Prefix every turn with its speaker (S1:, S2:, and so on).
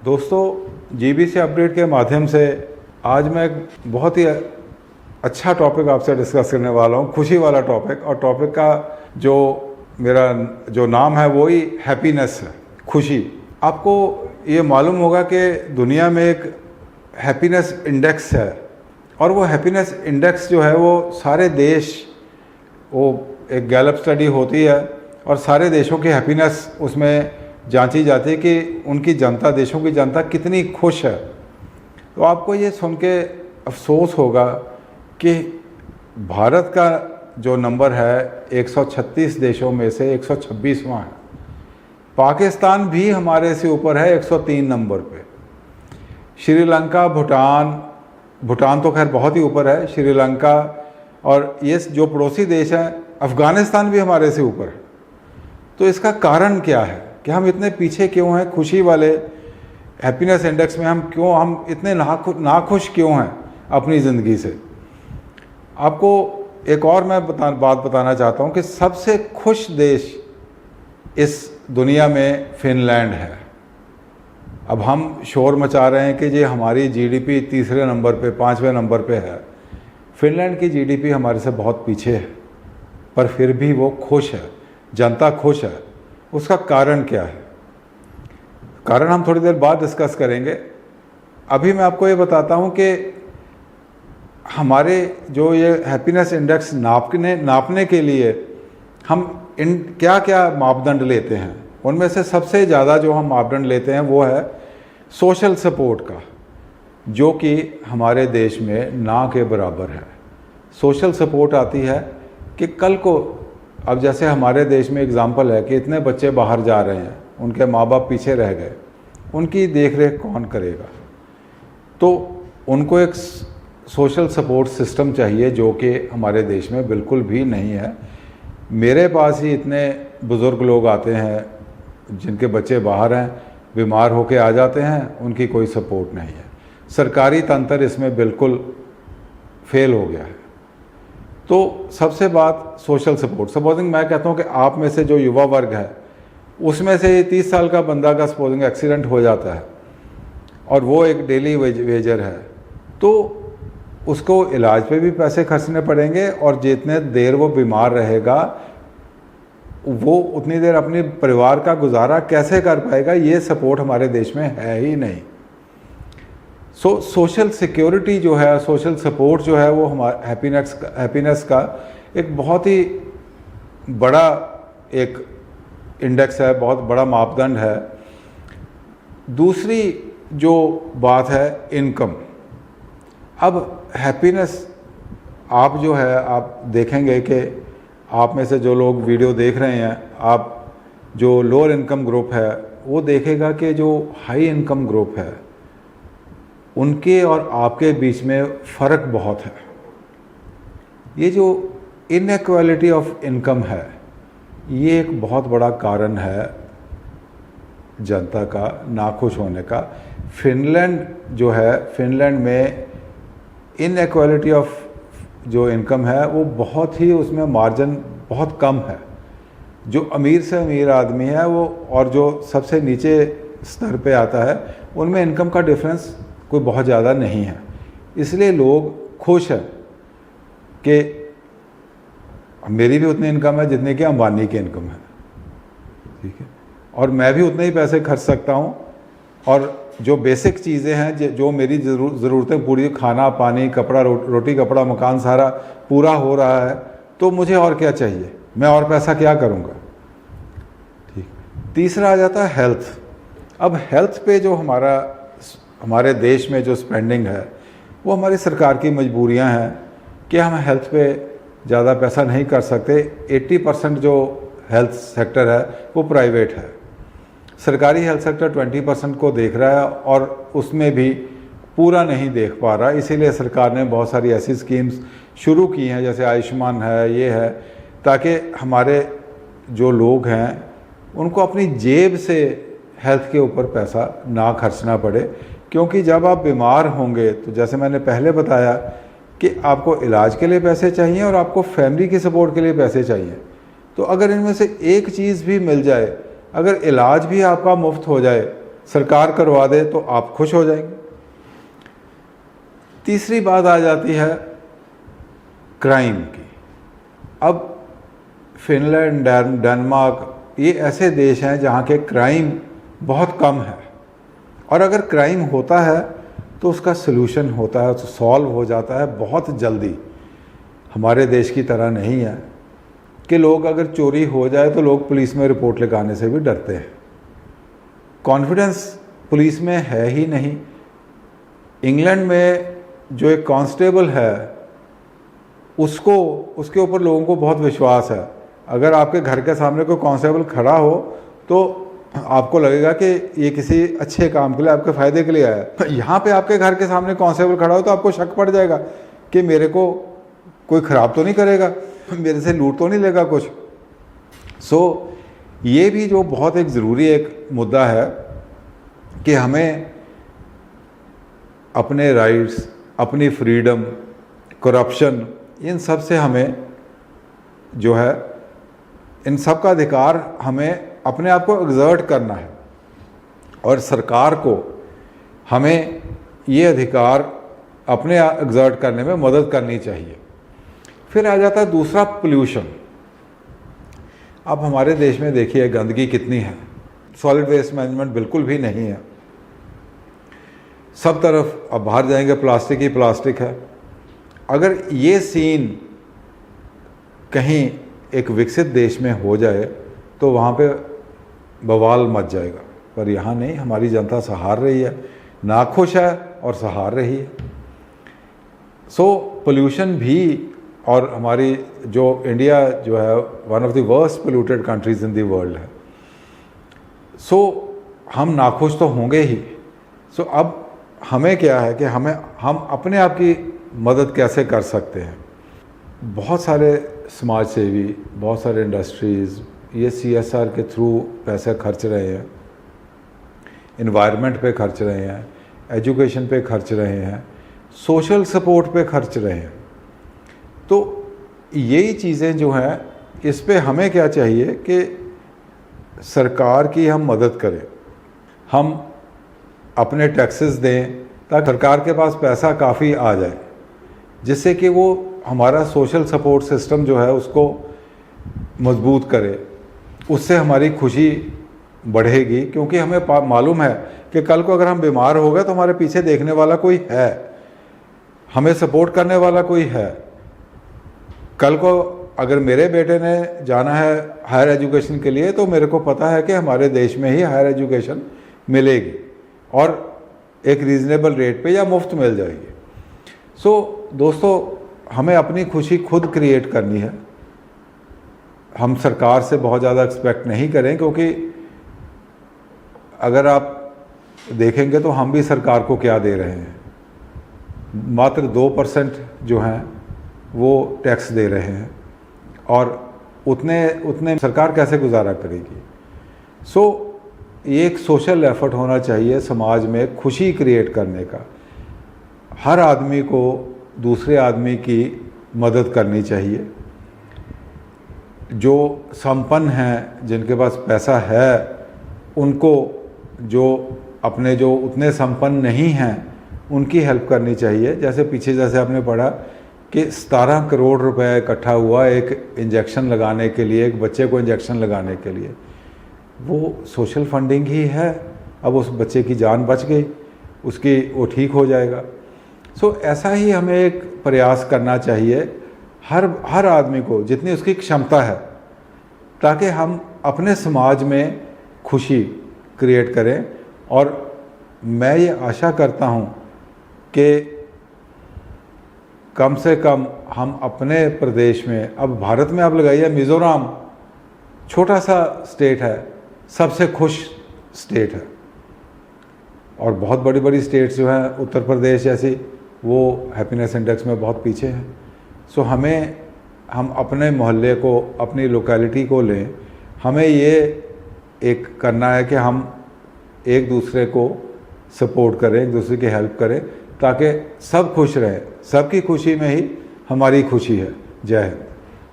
S1: दोस्तों, GBC update के माध्यम से आज मैं एक बहुत ही अच्छा टॉपिक आपसे डिस्कस करने वाला हूँ, खुशी वाला टॉपिक। और टॉपिक का जो मेरा जो नाम है वो ही हैप्पीनेस है, खुशी। आपको ये मालूम होगा कि दुनिया में एक हैप्पीनेस इंडेक्स है, और वो हैप्पीनेस इंडेक्स जो है वो सारे देश, वो एक गैलप स्टडी होती है और सारे देशों की हैप्पीनेस उसमें जांची जाती है कि उनकी जनता, देशों की जनता कितनी खुश है। तो आपको ये सुन के अफसोस होगा कि भारत का जो नंबर है 136 देशों में से 126वां है। पाकिस्तान भी हमारे से ऊपर है 103 नंबर पे। श्रीलंका, भूटान तो खैर बहुत ही ऊपर है, श्रीलंका, और ये जो पड़ोसी देश हैं अफ़गानिस्तान भी हमारे से ऊपर है। तो इसका कारण क्या है कि हम इतने पीछे क्यों हैं खुशी वाले हैप्पीनेस इंडेक्स में? हम इतने नाखुश क्यों हैं अपनी ज़िंदगी से? आपको एक और मैं बात बताना चाहता हूँ कि सबसे खुश देश इस दुनिया में फिनलैंड है। अब हम शोर मचा रहे हैं कि ये हमारी जीडीपी तीसरे नंबर पे, 5वें नंबर पे है। फिनलैंड की जीडीपी हमारे से बहुत पीछे है, पर फिर भी वो खुश है, जनता खुश है। उसका कारण क्या है? कारण हम थोड़ी देर बाद डिस्कस करेंगे। अभी मैं आपको ये बताता हूँ कि हमारे जो ये हैप्पीनेस इंडेक्स नापने के लिए हम इन क्या क्या मापदंड लेते हैं। उनमें से सबसे ज़्यादा जो हम मापदंड लेते हैं वो है सोशल सपोर्ट का, जो कि हमारे देश में ना के बराबर है। सोशल सपोर्ट आती है कि कल को, अब जैसे हमारे देश में एग्ज़ाम्पल है कि इतने बच्चे बाहर जा रहे हैं, उनके माँ बाप पीछे रह गए, उनकी देख रेख कौन करेगा? तो उनको एक सोशल सपोर्ट सिस्टम चाहिए, जो कि हमारे देश में बिल्कुल भी नहीं है। मेरे पास ही इतने बुज़ुर्ग लोग आते हैं जिनके बच्चे बाहर हैं, बीमार होके आ जाते हैं, उनकी कोई सपोर्ट नहीं है। सरकारी तंत्र इसमें बिल्कुल फेल हो गया है। तो सबसे बात सोशल सपोर्ट। सपोजिंग मैं कहता हूँ कि आप में से जो युवा वर्ग है, उसमें से 30 साल का बंदा का सपोजिंग एक्सीडेंट हो जाता है और वो एक डेली वेजर है, तो उसको इलाज पे भी पैसे खर्चने पड़ेंगे, और जितने देर वो बीमार रहेगा वो उतनी देर अपने परिवार का गुजारा कैसे कर पाएगा? ये सपोर्ट हमारे देश में है ही नहीं। सोशल सिक्योरिटी जो है, सोशल सपोर्ट जो है, वो हमारे हैप्पीनेस का एक बहुत ही बड़ा एक इंडेक्स है, बहुत बड़ा मापदंड है। दूसरी जो बात है इनकम। अब हैप्पीनेस, आप जो है, आप देखेंगे कि आप में से जो लोग वीडियो देख रहे हैं, आप जो लोअर इनकम ग्रुप है वो देखेगा कि जो हाई इनकम ग्रुप है उनके और आपके बीच में फ़र्क बहुत है। ये जो इनइक्वालिटी ऑफ इनकम है, ये एक बहुत बड़ा कारण है जनता का नाखुश होने का। फिनलैंड जो है, फिनलैंड में इनइक्वालिटी ऑफ जो इनकम है वो बहुत ही, उसमें मार्जिन बहुत कम है। जो अमीर से अमीर आदमी है वो, और जो सबसे नीचे स्तर पे आता है, उनमें इनकम का डिफरेंस कोई बहुत ज़्यादा नहीं है। इसलिए लोग खुश हैं कि मेरी भी उतनी इनकम है जितने की अंबानी की इनकम है, ठीक है, और मैं भी उतने ही पैसे खर्च सकता हूँ, और जो बेसिक चीज़ें हैं, जो मेरी ज़रूरतें पूरी, खाना पानी कपड़ा, रोटी कपड़ा मकान, सारा पूरा हो रहा है, तो मुझे और क्या चाहिए? मैं और पैसा क्या करूँगा? ठीक। तीसरा आ जाता है हेल्थ। अब हेल्थ पे जो हमारे देश में जो स्पेंडिंग है, वो हमारी सरकार की मजबूरियां हैं कि हम हेल्थ पे ज़्यादा पैसा नहीं कर सकते। 80% जो हेल्थ सेक्टर है वो प्राइवेट है। सरकारी हेल्थ सेक्टर 20% को देख रहा है, और उसमें भी पूरा नहीं देख पा रहा। इसीलिए सरकार ने बहुत सारी ऐसी स्कीम्स शुरू की हैं, जैसे आयुष्मान है, ये है, ताकि हमारे जो लोग हैं उनको अपनी जेब से हेल्थ के ऊपर पैसा ना खर्चना पड़े। क्योंकि जब आप बीमार होंगे, तो जैसे मैंने पहले बताया कि आपको इलाज के लिए पैसे चाहिए और आपको फैमिली की सपोर्ट के लिए पैसे चाहिए। तो अगर इनमें से एक चीज़ भी मिल जाए, अगर इलाज भी आपका मुफ्त हो जाए, सरकार करवा दे तो आप खुश हो जाएंगे। तीसरी बात आ जाती है क्राइम की। अब फिनलैंड, डेनमार्क, ये ऐसे देश हैं जहाँ के क्राइम बहुत कम है, और अगर क्राइम होता है तो उसका सलूशन होता है, तो सॉल्व हो जाता है बहुत जल्दी। हमारे देश की तरह नहीं है कि लोग अगर चोरी हो जाए तो लोग पुलिस में रिपोर्ट लगाने से भी डरते हैं। कॉन्फिडेंस पुलिस में है ही नहीं। इंग्लैंड में जो एक कांस्टेबल है उसके ऊपर लोगों को बहुत विश्वास है। अगर आपके घर के सामने कोई कांस्टेबल खड़ा हो तो आपको लगेगा कि ये किसी अच्छे काम के लिए, आपके फ़ायदे के लिए आया है। यहाँ पे आपके घर के सामने कांस्टेबल खड़ा हो तो आपको शक पड़ जाएगा कि मेरे को कोई ख़राब तो नहीं करेगा, मेरे से लूट तो नहीं लेगा कुछ। ये भी जो बहुत एक ज़रूरी एक मुद्दा है कि हमें अपने राइट्स, अपनी फ्रीडम, करप्शन, इन सब से हमें जो है, इन सब का अधिकार हमें अपने आप को एक्सर्ट करना है, और सरकार को हमें ये अधिकार अपने एक्सर्ट करने में मदद करनी चाहिए। फिर आ जाता है दूसरा, पोल्यूशन। अब हमारे देश में देखिए गंदगी कितनी है, सॉलिड वेस्ट मैनेजमेंट बिल्कुल भी नहीं है। सब तरफ अब बाहर जाएंगे प्लास्टिक ही प्लास्टिक है। अगर ये सीन कहीं एक विकसित देश में हो जाए तो वहाँ पे बवाल मच जाएगा, पर यहाँ नहीं। हमारी जनता सहार रही है, नाखुश है और सहार रही है। पोल्यूशन भी, और हमारी जो इंडिया जो है one of the worst polluted countries in the world है। हम नाखुश तो होंगे ही। अब हमें क्या है कि हम अपने आप की मदद कैसे कर सकते हैं। बहुत सारे समाज सेवी, बहुत सारे इंडस्ट्रीज़ ये CSR के थ्रू पैसे खर्च रहे हैं, इन्वायरमेंट पे खर्च रहे हैं, एजुकेशन पे खर्च रहे हैं, सोशल सपोर्ट पे खर्च रहे हैं। तो यही चीज़ें जो हैं, इस पे हमें क्या चाहिए कि सरकार की हम मदद करें, हम अपने टैक्सेस दें ताकि सरकार के पास पैसा काफ़ी आ जाए, जिससे कि वो हमारा सोशल सपोर्ट सिस्टम जो है उसको मजबूत करे। उससे हमारी खुशी बढ़ेगी, क्योंकि हमें मालूम है कि कल को अगर हम बीमार हो गए तो हमारे पीछे देखने वाला कोई है, हमें सपोर्ट करने वाला कोई है। कल को अगर मेरे बेटे ने जाना है हायर एजुकेशन के लिए तो मेरे को पता है कि हमारे देश में ही हायर एजुकेशन मिलेगी और एक रीज़नेबल रेट पे या मुफ्त मिल जाएगी। दोस्तों, हमें अपनी खुशी खुद क्रिएट करनी है। हम सरकार से बहुत ज़्यादा एक्सपेक्ट नहीं करें, क्योंकि अगर आप देखेंगे तो हम भी सरकार को क्या दे रहे हैं। मात्र 2% जो हैं वो टैक्स दे रहे हैं, और उतने सरकार कैसे गुजारा करेगी। ये एक सोशल एफर्ट होना चाहिए समाज में खुशी क्रिएट करने का। हर आदमी को दूसरे आदमी की मदद करनी चाहिए। जो संपन्न हैं, जिनके पास पैसा है, उनको जो उतने संपन्न नहीं हैं उनकी हेल्प करनी चाहिए। जैसे आपने पढ़ा कि 17 करोड़ रुपए इकट्ठा हुआ एक इंजेक्शन लगाने के लिए, एक बच्चे को इंजेक्शन लगाने के लिए। वो सोशल फंडिंग ही है। अब उस बच्चे की जान बच गई, वो ठीक हो जाएगा। ऐसा ही हमें एक प्रयास करना चाहिए हर आदमी को जितनी उसकी क्षमता है, ताकि हम अपने समाज में खुशी क्रिएट करें। और मैं ये आशा करता हूँ कि कम से कम हम अपने प्रदेश में, अब भारत में आप लगाइए, मिज़ोरम छोटा सा स्टेट है, सबसे खुश स्टेट है। और बहुत बड़ी बड़ी स्टेट्स जो हैं, उत्तर प्रदेश जैसी, वो हैप्पीनेस इंडेक्स में बहुत पीछे है। हम अपने मोहल्ले को, अपनी लोकेलिटी को लें। हमें ये एक करना है कि हम एक दूसरे को सपोर्ट करें, एक दूसरे की हेल्प करें, ताकि सब खुश रहें। सबकी खुशी में ही हमारी खुशी है। जय हिंद।